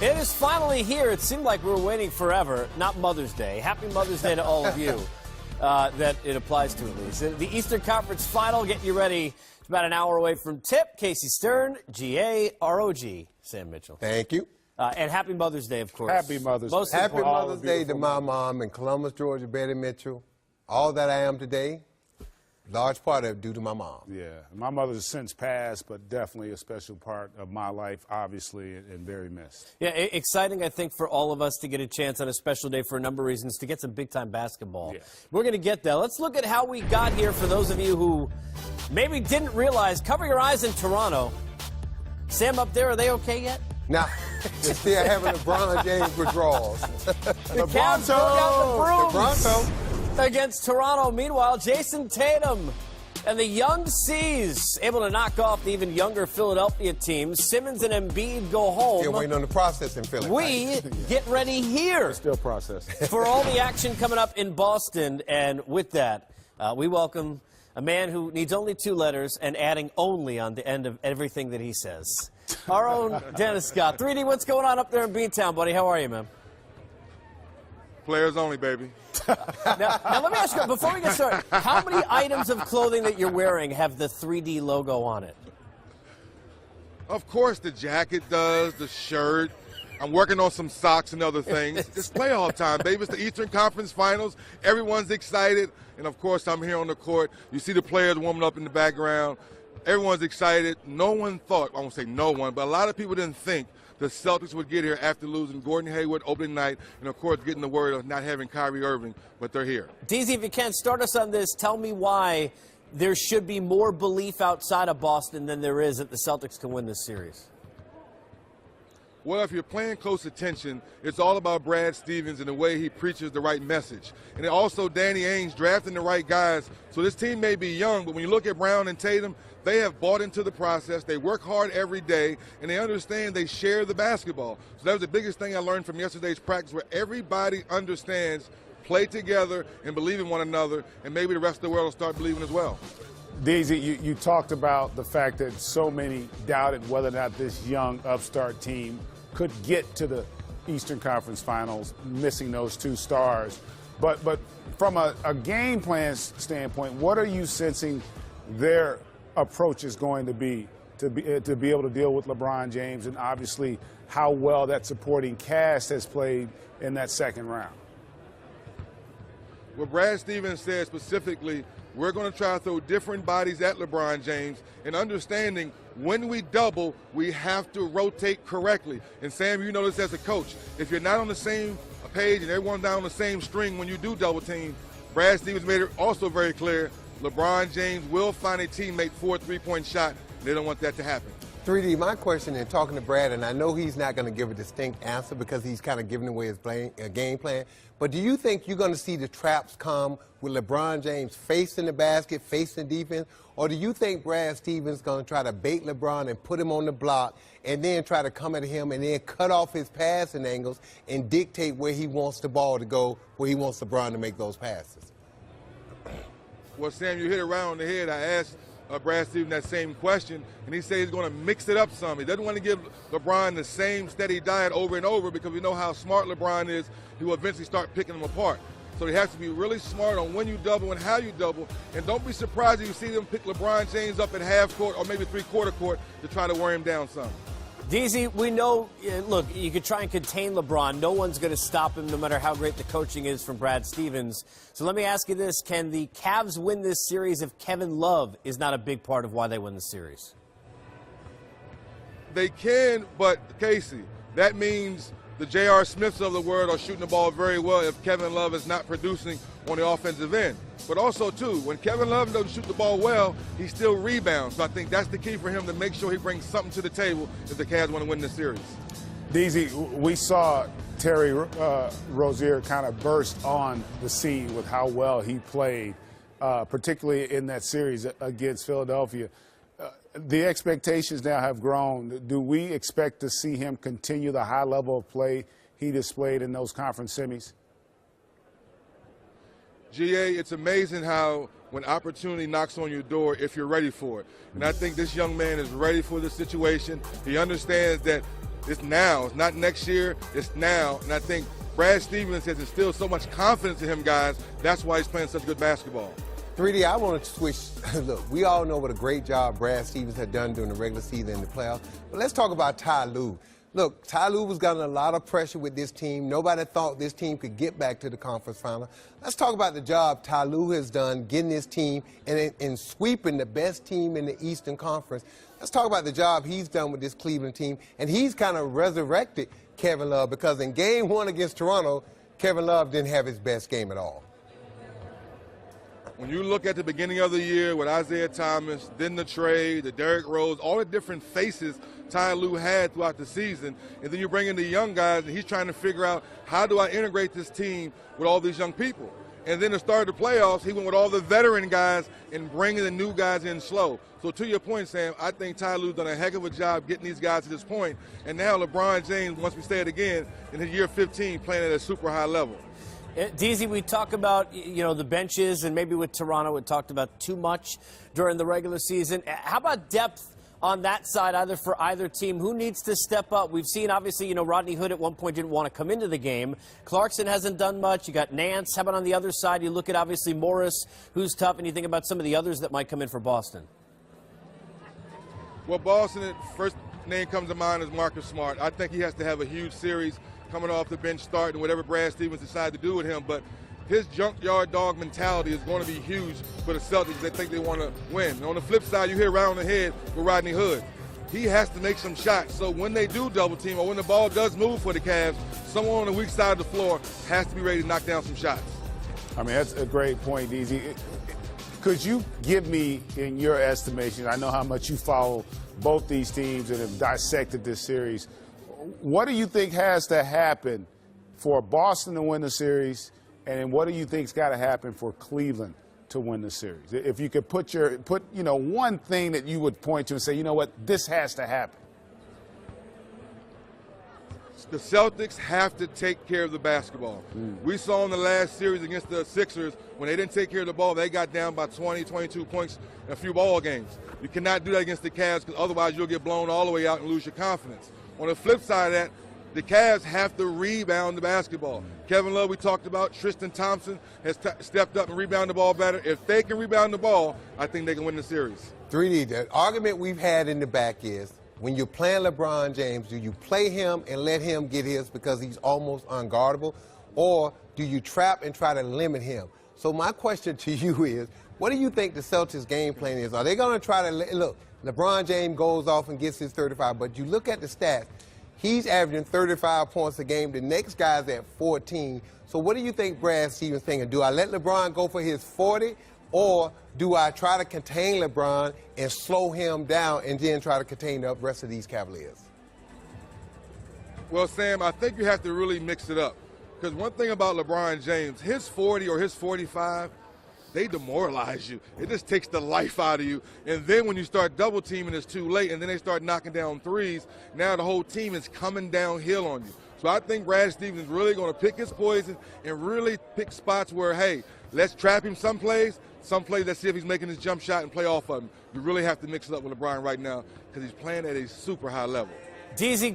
It is finally here. It seemed like we were waiting forever. Not Mother's Day. Happy Mother's Day to all of you that it applies to at least. The Eastern Conference Final, get you ready. It's about an hour away from tip. Casey Stern, G-A-R-O-G, Sam Mitchell. Thank you. And happy Mother's Day, of course. Happy Mother's Day. Happy Mother's Day to my mom in Columbus, Georgia, Betty Mitchell. All that I am today, large part of it due to my mom. Yeah, my mother's since passed, but definitely a special part of my life, obviously, and very missed. Yeah, exciting, I think, for all of us to get a chance on a special day for a number of reasons to get some big-time basketball. Yeah. We're going to get there. Let's look at how we got here for those of you who maybe didn't realize. Cover your eyes in Toronto. Sam, up there, are they okay yet? Now, they're still having LeBron James withdrawals. The Cavs broke out the brooms against Toronto. Meanwhile, Jason Tatum and the Young C's able to knock off the even younger Philadelphia team. Simmons and Embiid go home. Still waiting on the process in Philly. We get ready here. Still processing. For all the action coming up in Boston. And with that, we welcome a man who needs only 2 letters and adding only on the end of everything that he says. Our own Dennis Scott. 3D, what's going on up there in B-Town, buddy? How are you, man? Players only, baby. Now, let me ask you, before we get started, how many items of clothing that you're wearing have the 3D logo on it? Of course, the jacket does, the shirt. I'm working on some socks and other things. It's playoff time, baby. It's the Eastern Conference Finals. Everyone's excited. And, of course, I'm here on the court. You see the players warming up in the background. Everyone's excited. No one thought, I won't say no one, but a lot of people didn't think the Celtics would get here after losing Gordon Hayward opening night and, of course, getting the word of not having Kyrie Irving, but they're here. DZ, if you can, start us on this. Tell me why there should be more belief outside of Boston than there is that the Celtics can win this series. Well, if you're paying close attention, it's all about Brad Stevens and the way he preaches the right message. And also Danny Ainge drafting the right guys. So this team may be young, but when you look at Brown and Tatum, they have bought into the process. They work hard every day, and they understand they share the basketball. So that was the biggest thing I learned from yesterday's practice, where everybody understands, play together, and believe in one another, and maybe the rest of the world will start believing as well. DZ, you talked about the fact that so many doubted whether or not this young upstart team could get to the Eastern Conference Finals, missing those 2 stars. But from a game plan standpoint, what are you sensing their approach is going to be able to deal with LeBron James, and obviously how well that supporting cast has played in that second round? Well, Brad Stevens said specifically, we're going to try to throw different bodies at LeBron James, and understanding when we double, we have to rotate correctly. And Sam, you know this as a coach. If you're not on the same page and everyone's not on the same string when you do double team, Brad Stevens made it also very clear, LeBron James will find a teammate for a 3-point shot. They don't want that to happen. 3D, my question in talking to Brad, and I know he's not going to give a distinct answer because he's kind of giving away his game plan, but do you think you're going to see the traps come with LeBron James facing the basket, facing defense, or do you think Brad Stevens is going to try to bait LeBron and put him on the block and then try to come at him and then cut off his passing angles and dictate where he wants the ball to go, where he wants LeBron to make those passes? Well, Sam, you hit it right on the head. I asked Brad Stevens that same question, and he said he's going to mix it up some. He doesn't want to give LeBron the same steady diet over and over because we know how smart LeBron is. He will eventually start picking them apart. So he has to be really smart on when you double and how you double. And don't be surprised if you see them pick LeBron James up at half court or maybe 3/4 court to try to wear him down some. DZ, we know, look, you could try and contain LeBron. No one's going to stop him no matter how great the coaching is from Brad Stevens. So let me ask you this. Can the Cavs win this series if Kevin Love is not a big part of why they win the series? They can, but, Casey, that means the J.R. Smiths of the world are shooting the ball very well if Kevin Love is not producing on the offensive end. But also, too, when Kevin Love doesn't shoot the ball well, he still rebounds. So I think that's the key for him to make sure he brings something to the table if the Cavs want to win this series. DZ, we saw Terry Rozier kind of burst on the scene with how well he played, particularly in that series against Philadelphia. The expectations now have grown. Do we expect to see him continue the high level of play he displayed in those conference semis? GA, it's amazing how when opportunity knocks on your door, if you're ready for it. And I think this young man is ready for the situation. He understands that It's now. It's not next year. It's now. And I think Brad Stevens has instilled so much confidence in him, guys. That's why he's playing such good basketball. 3D, I want to switch. Look, we all know what a great job Brad Stevens had done during the regular season and the playoffs. But let's talk about Ty Lue. Look, Ty Lue was getting a lot of pressure with this team. Nobody thought this team could get back to the conference final. Let's talk about the job Ty Lue has done getting this team and sweeping the best team in the Eastern Conference. Let's talk about the job he's done with this Cleveland team. And he's kind of resurrected Kevin Love because in Game 1 against Toronto, Kevin Love didn't have his best game at all. When you look at the beginning of the year with Isaiah Thomas, then the trade, the Derrick Rose, all the different faces Ty Lue had throughout the season, and then you bring in the young guys, and he's trying to figure out how do I integrate this team with all these young people. And then to start the playoffs, he went with all the veteran guys and bringing the new guys in slow. So to your point, Sam, I think Ty Lue's done a heck of a job getting these guys to this point. And now LeBron James, once we say it again, in his year 15, playing at a super high level. DZ, we talk about, the benches, and maybe with Toronto, we talked about too much during the regular season. How about depth on that side, either for either team? Who needs to step up? We've seen, obviously, Rodney Hood at one point didn't want to come into the game. Clarkson hasn't done much. You got Nance. How about on the other side? You look at, obviously, Morris, who's tough, and you think about some of the others that might come in for Boston. Well, Boston, the first name comes to mind is Marcus Smart. I think he has to have a huge series coming off the bench starting whatever Brad Stevens decides to do with him. But his junkyard dog mentality is going to be huge for the Celtics. They think they want to win. And on the flip side, you hear around the head with Rodney Hood. He has to make some shots. So when they do double team or when the ball does move for the Cavs, someone on the weak side of the floor has to be ready to knock down some shots. I mean, that's a great point, DZ. Could you give me, in your estimation, I know how much you follow both these teams and have dissected this series, what do you think has to happen for Boston to win the series, and what do you think's got to happen for Cleveland to win the series? If you could put one thing that you would point to and say, you know what, this has to happen. The Celtics have to take care of the basketball. We saw in the last series against the Sixers, when they didn't take care of the ball, they got down by 20, 22 points in a few ball games. You cannot do that against the Cavs because otherwise you'll get blown all the way out and lose your confidence. On the flip side of that, the Cavs have to rebound the basketball. Kevin Love, we talked about. Tristan Thompson has stepped up and rebounded the ball better. If they can rebound the ball, I think they can win the series. 3D, the argument we've had in the back is, when you're playing LeBron James, do you play him and let him get his because he's almost unguardable, or do you trap and try to limit him? So my question to you is, what do you think the Celtics' game plan is? Are they going to try to look? LeBron James goes off and gets his 35, but you look at the stats. He's averaging 35 points a game. The next guy's at 14. So what do you think Brad Stevens thinking? Do I let LeBron go for his 40, or do I try to contain LeBron and slow him down and then try to contain the rest of these Cavaliers? Well, Sam, I think you have to really mix it up. Because one thing about LeBron James, his 40 or his 45, they demoralize you. It just takes the life out of you. And then when you start double teaming, it's too late, and then they start knocking down threes. Now the whole team is coming downhill on you. So I think Brad Stevens is really going to pick his poison and really pick spots where, hey, let's trap him some plays, let's see if he's making his jump shot and play off of him. You really have to mix it up with LeBron right now because he's playing at a super high level. DZ